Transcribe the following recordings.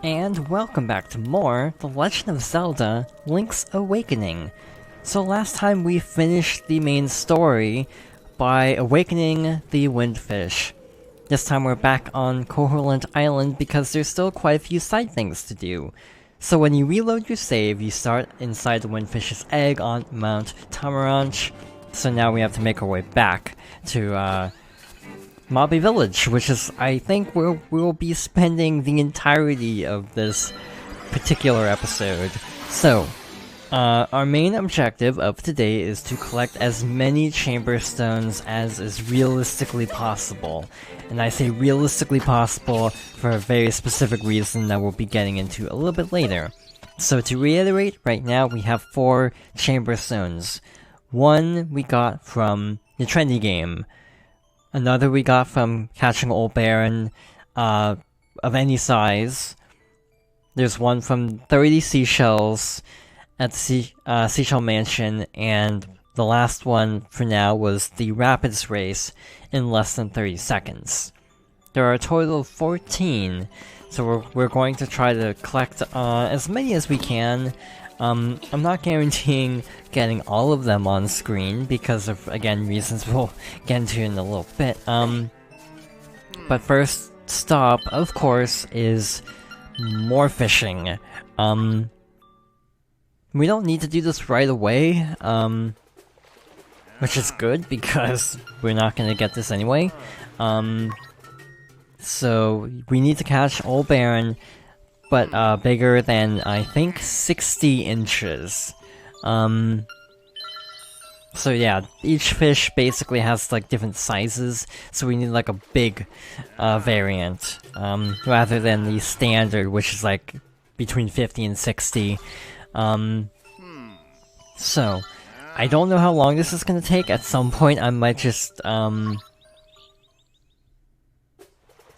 And welcome back to more The Legend of Zelda: Link's Awakening. So last time we finished the main story by awakening the Windfish. This time we're back on Koholint Island because there's still quite a few side things to do. So when you reload your save, you start inside the Windfish's egg on Mount Tamaranch. So now we have to make our way back to Mobby Village, which is, I think, where we'll be spending the entirety of this particular episode. So, our main objective of today is to collect as many chamber stones as is realistically possible. And I say realistically possible for a very specific reason that we'll be getting into a little bit later. So to reiterate, right now we have 4 chamber stones. One we got from the trendy game. Another we got from catching Old Baron of any size. There's one from 30 seashells at the Seashell Mansion, and the last one for now was the Rapids Race in less than 30 seconds. There are a total of 14, so we're going to try to collect as many as we can. I'm not guaranteeing getting all of them on screen because of, again, reasons we'll get into in a little bit. But first stop, of course, is more fishing. We don't need to do this right away, which is good because we're not gonna get this anyway. So we need to catch Old Baron, but bigger than, I think, 60 inches. So yeah, each fish basically has like different sizes, so we need like a big variant, rather than the standard, which is like between 50 and 60. So, I don't know how long this is gonna take. At some point I might just,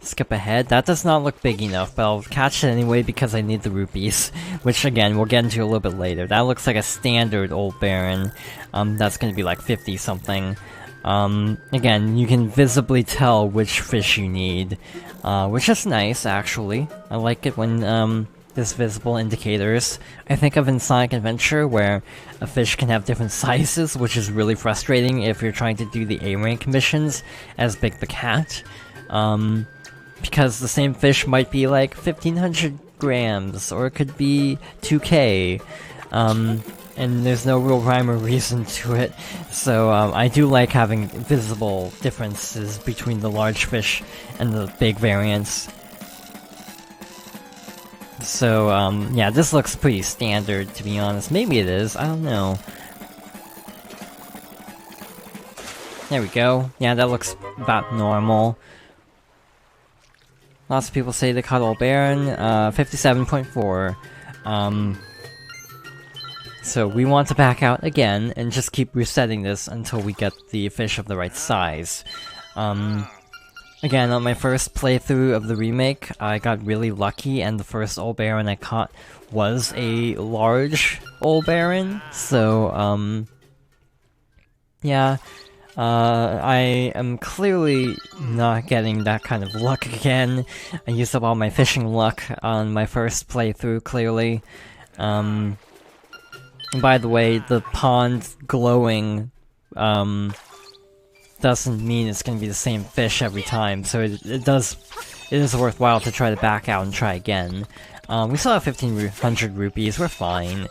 skip ahead. That does not look big enough, but I'll catch it anyway because I need the rupees, which again, we'll get into a little bit later. That looks like a standard Old Baron. That's gonna be like 50 something. Again, you can visibly tell which fish you need, which is nice, actually. I like it when, there's visible indicators. I think of in Sonic Adventure, where a fish can have different sizes, which is really frustrating if you're trying to do the A-rank missions as Big the Cat. Because the same fish might be like 1500 grams, or it could be 2k, and there's no real rhyme or reason to it, so I do like having visible differences between the large fish and the big variants. So, yeah, this looks pretty standard, to be honest. Maybe it is, I don't know. There we go. Yeah, that looks about normal. Lots of people say they caught Old Baron, 57.4. So we want to back out again, and just keep resetting this until we get the fish of the right size. Again, on my first playthrough of the remake, I got really lucky, and the first Old Baron I caught was a large Old Baron, so, yeah. I am clearly not getting that kind of luck again. I used up all my fishing luck on my first playthrough, clearly. And by the way, the pond glowing, doesn't mean it's gonna be the same fish every time, so it is worthwhile to try to back out and try again. We still have 1500 rupees, we're fine.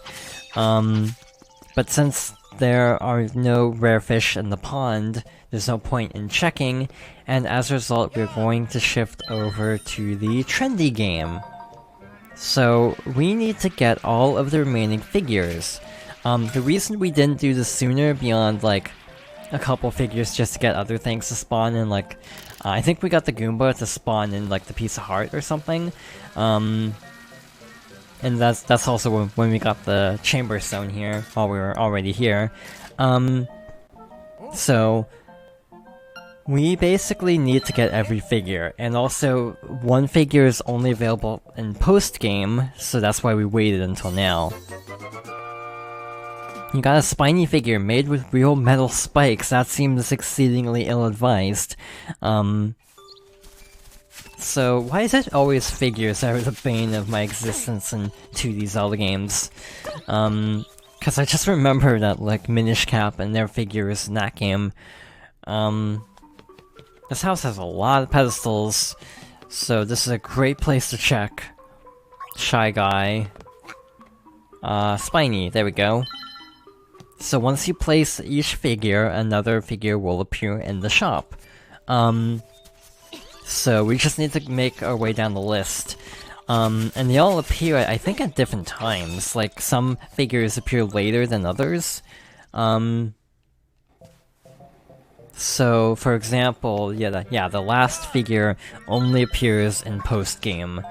But since there are no rare fish in the pond, there's no point in checking, and as a result, we're going to shift over to the trendy game. So, we need to get all of the remaining figures. The reason we didn't do this sooner, beyond, like, a couple figures just to get other things to spawn in, like, I think we got the Goomba to spawn in, like, the piece of heart or something. And that's also when we got the chamber stone here, while we were already here. So we basically need to get every figure, and also one figure is only available in post-game, so that's why we waited until now. You got a spiny figure made with real metal spikes. That seems exceedingly ill-advised. So why is it always figures that are the bane of my existence in 2D Zelda games? Cause I just remember that, like, Minish Cap and their figures in that game. This house has a lot of pedestals, so this is a great place to check. Shy Guy. Spiny, there we go. So once you place each figure, another figure will appear in the shop. So we just need to make our way down the list. And they all appear, I think, at different times. Like, some figures appear later than others. So, for example, the last figure only appears in post-game.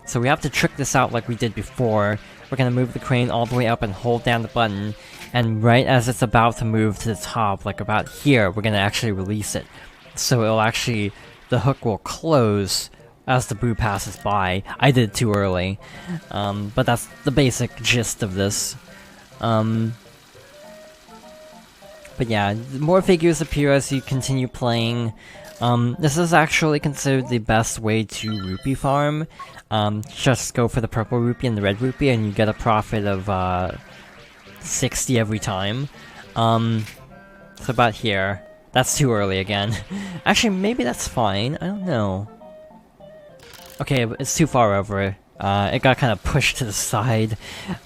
So we have to trick this out like we did before. We're gonna move the crane all the way up and hold down the button, and right as it's about to move to the top, like about here, we're gonna actually release it. So it'll actually, the hook will close as the boo passes by. I did it too early. But that's the basic gist of this. But yeah, more figures appear as you continue playing. This is actually considered the best way to rupee farm. Just go for the purple rupee and the red rupee and you get a profit of 60 every time. So about here. That's too early again. Actually, maybe that's fine. I don't know. Okay, it's too far over. It got kind of pushed to the side.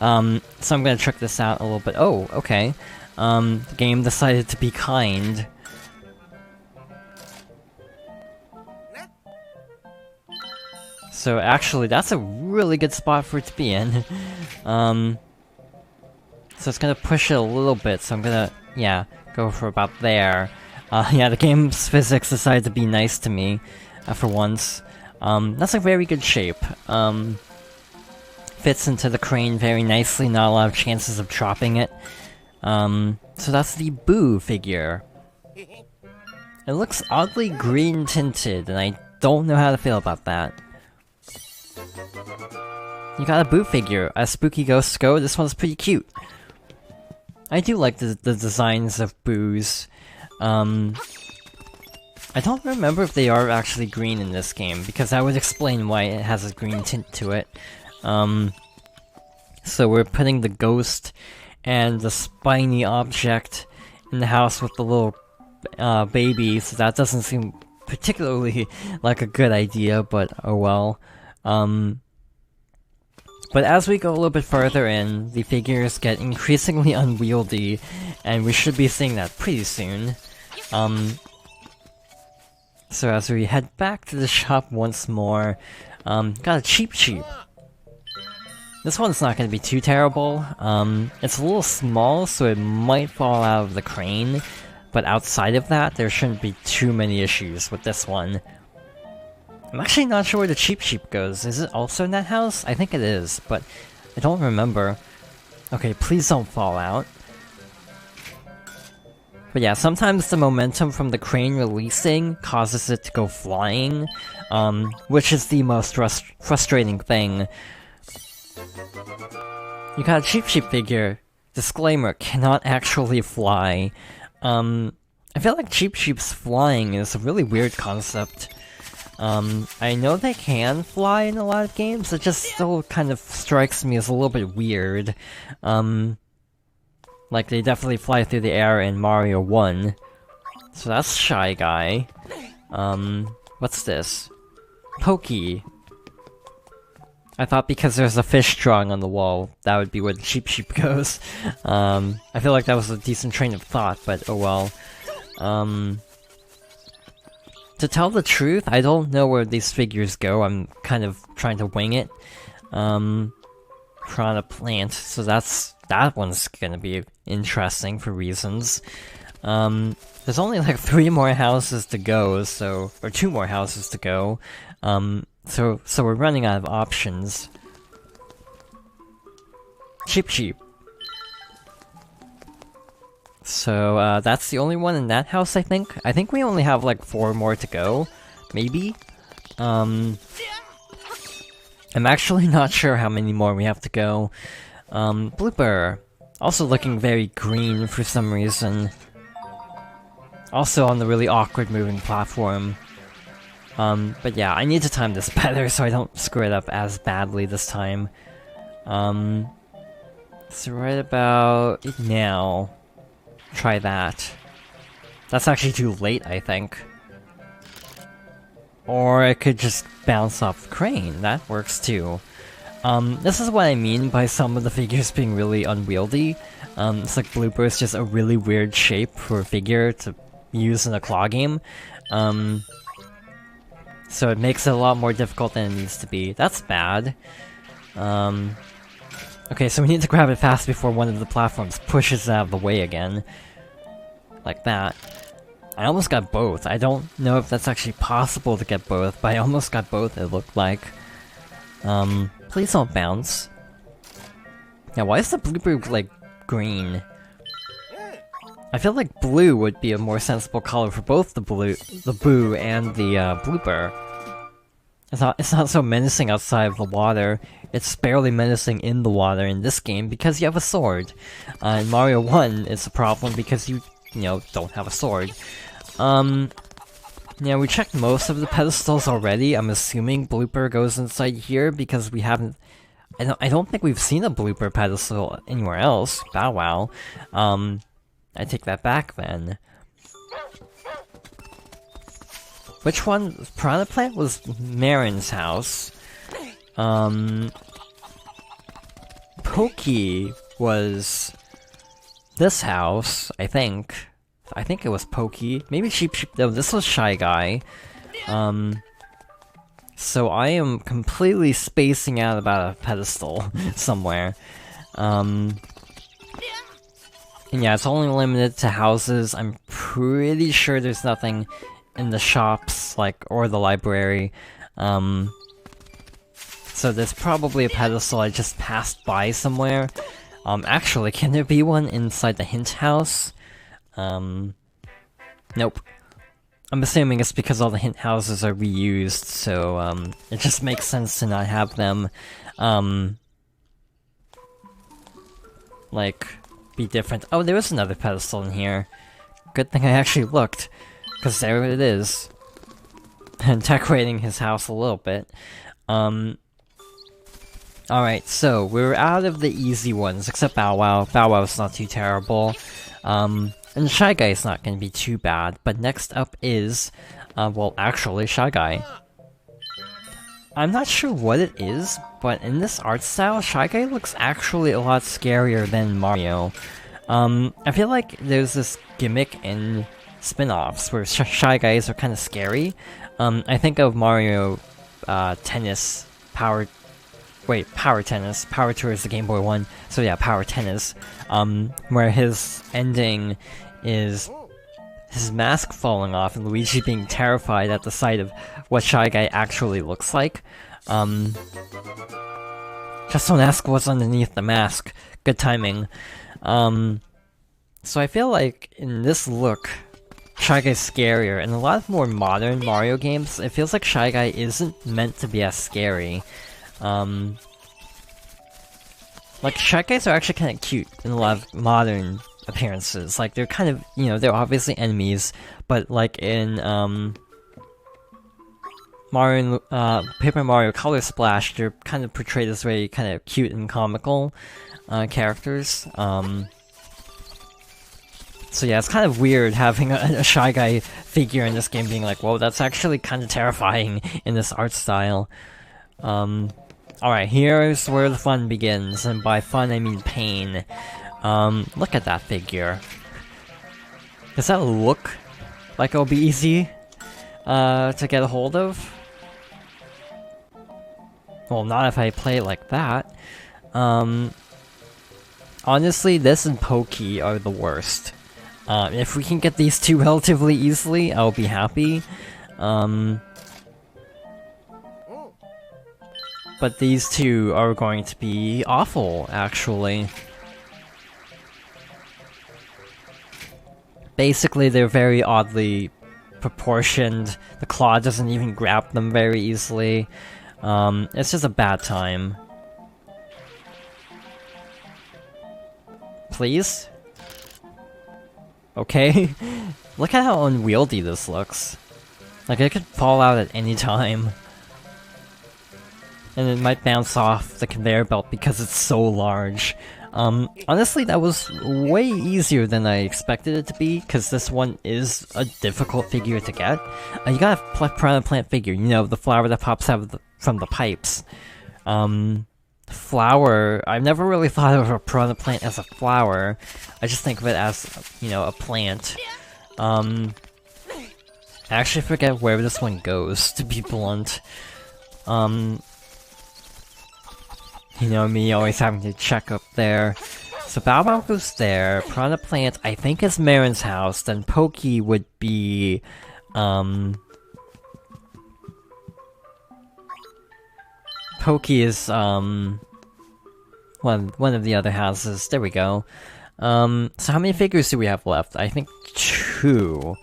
So I'm gonna trick this out a little bit. Oh, okay. The game decided to be kind. So actually, that's a really good spot for it to be in. So it's gonna push it a little bit, so I'm gonna, yeah, go for about there. Yeah, the game's physics decided to be nice to me, for once. That's a very good shape. Fits into the crane very nicely, not a lot of chances of dropping it. So that's the Boo figure. It looks oddly green tinted, and I don't know how to feel about that. You got a Boo figure. As spooky ghosts go, this one's pretty cute. I do like the designs of Boos. I don't remember if they are actually green in this game, because that would explain why it has a green tint to it. So we're putting the ghost and the spiny object in the house with the little baby, so that doesn't seem particularly like a good idea, but oh well. But as we go a little bit further in, the figures get increasingly unwieldy, and we should be seeing that pretty soon. So as we head back to the shop once more, got a Cheep Cheep. This one's not gonna be too terrible. It's a little small, so it might fall out of the crane, but outside of that, there shouldn't be too many issues with this one. I'm actually not sure where the Cheep Cheep goes. Is it also in that house? I think it is, but I don't remember. Okay, please don't fall out. But yeah, sometimes the momentum from the crane releasing causes it to go flying, which is the most frustrating thing. You got a Cheep Cheep figure. Disclaimer, cannot actually fly. I feel like Cheep Cheep's flying is a really weird concept. I know they can fly in a lot of games, it just still kind of strikes me as a little bit weird. Like, they definitely fly through the air in Mario 1. So that's Shy Guy. What's this? Pokey. I thought because there's a fish drawing on the wall, that would be where the Cheep Cheep goes. I feel like that was a decent train of thought, but oh well. To tell the truth, I don't know where these figures go. I'm kind of trying to wing it. Piranha Plant, so that one's gonna be interesting for reasons. There's only like 3 more houses to go, so... or 2 more houses to go. So we're running out of options. Cheep Cheep. So, that's the only one in that house, I think? I think we only have, like, 4 more to go. Maybe? I'm actually not sure how many more we have to go. Blooper. Also looking very green for some reason. Also on the really awkward moving platform. But yeah, I need to time this better so I don't screw it up as badly this time. So right about now, try that. That's actually too late, I think. Or I could just bounce off the crane, that works too. This is what I mean by some of the figures being really unwieldy. It's like Blooper is just a really weird shape for a figure to use in a claw game. So it makes it a lot more difficult than it needs to be. That's bad. Okay, so we need to grab it fast before one of the platforms pushes it out of the way again. Like that. I almost got both. I don't know if that's actually possible to get both, but I almost got both, it looked like. Please don't bounce. Yeah, why is the blooper, like, green? I feel like blue would be a more sensible color for both the boo and the blooper. It's not so menacing outside of the water. It's barely menacing in the water in this game because you have a sword. In Mario 1, it's a problem because you know, don't have a sword. Yeah, we checked most of the pedestals already. I'm assuming blooper goes inside here because we haven't... I don't think we've seen a blooper pedestal anywhere else. Bow wow. I take that back then. Which one? Piranha Plant was Marin's house. Pokey was this house, I think. I think it was Pokey. Maybe no, this was Shy Guy. So I am completely spacing out about a pedestal somewhere. And yeah, it's only limited to houses. I'm pretty sure there's nothing in the shops, like, or the library. So there's probably a pedestal I just passed by somewhere. Actually, can there be one inside the hint house? Nope. I'm assuming it's because all the hint houses are reused, so, it just makes sense to not have them, like, be different. Oh, there is another pedestal in here. Good thing I actually looked, because there it is. And decorating his house a little bit. Alright, so, we're out of the easy ones, except Bow Wow. Bow Wow's not too terrible. And Shy Guy's not gonna be too bad, but next up is, well, actually, Shy Guy. I'm not sure what it is, but in this art style, Shy Guy looks actually a lot scarier than Mario. I feel like there's this gimmick in spin-offs where Shy Guys are kind of scary. I think of Mario, Tennis, Power Tennis. Power Tour is the Game Boy one, so yeah, Power Tennis. Where his ending is his mask falling off and Luigi being terrified at the sight of what Shy Guy actually looks like. Just don't ask what's underneath the mask. Good timing. So I feel like in this look, Shy Guy's scarier. In a lot of more modern Mario games, it feels like Shy Guy isn't meant to be as scary. Like, Shy Guys are actually kind of cute in a lot of modern appearances. Like, they're kind of, you know, they're obviously enemies, but like in, Paper Mario Color Splash, they're kind of portrayed as very kind of cute and comical, characters. So yeah, it's kind of weird having a Shy Guy figure in this game being like, whoa, that's actually kind of terrifying in this art style. Alright, here's where the fun begins, and by fun I mean pain. Look at that figure. Does that look like it'll be easy, to get a hold of? Well, not if I play it like that. Honestly, this and Pokey are the worst. If we can get these two relatively easily, I'll be happy. But these two are going to be awful, actually. Basically, they're very oddly proportioned. The claw doesn't even grab them very easily. It's just a bad time. Please? Okay. Look at how unwieldy this looks. Like, it could fall out at any time. And it might bounce off the conveyor belt because it's so large. Honestly, that was way easier than I expected it to be, because this one is a difficult figure to get. You got a piranha plant figure, you know, the flower that pops out of from the pipes. Flower, I've never really thought of a piranha plant as a flower. I just think of it as, you know, a plant. I actually forget where this one goes, to be blunt. You know me, always having to check up there. So Bow Wow goes there, Piranha Plant I think is Marin's house, then Pokey would be, Pokey is, one of the other houses, there we go. So how many figures do we have left? I think 2.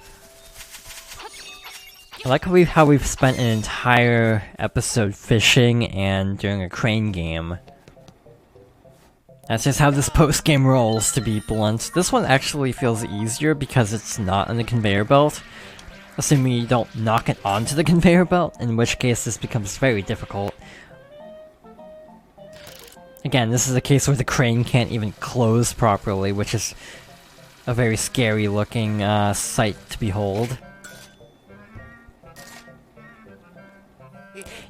I like how we've spent an entire episode fishing and doing a crane game. That's just how this post-game rolls, to be blunt. This one actually feels easier because it's not on the conveyor belt. Assuming you don't knock it onto the conveyor belt, in which case this becomes very difficult. Again, this is a case where the crane can't even close properly, which is a very scary looking sight to behold.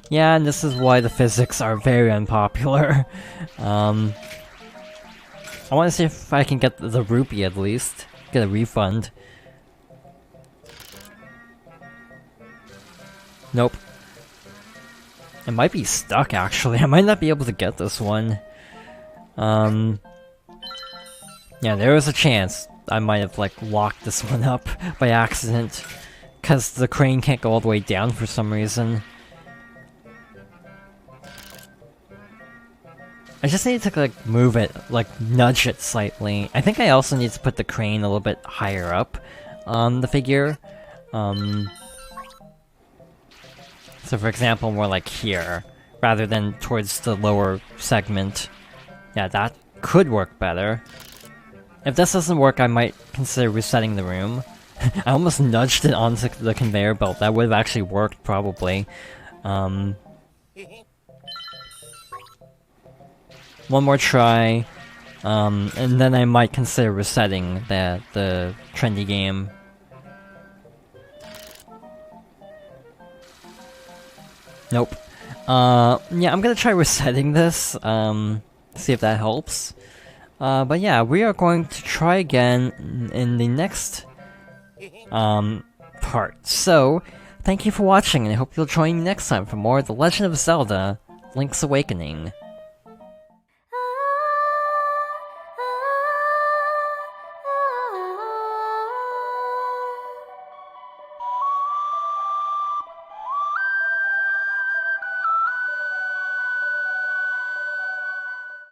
Yeah, and this is why the physics are very unpopular. I want to see if I can get the rupee at least. Get a refund. Nope. It might be stuck, actually. I might not be able to get this one. Yeah, there was a chance I might have, like, locked this one up by accident. Because the crane can't go all the way down for some reason. I just need to, like, move it, like, nudge it slightly. I think I also need to put the crane a little bit higher up on the figure. So for example, more like here, rather than towards the lower segment. Yeah, that could work better. If this doesn't work, I might consider resetting the room. I almost nudged it onto the conveyor belt. That would have actually worked, probably. One more try, and then I might consider resetting the trendy game. Nope. Yeah, I'm gonna try resetting this, see if that helps. But yeah, we are going to try again in the next, part. So, thank you for watching, and I hope you'll join me next time for more of The Legend of Zelda: Link's Awakening.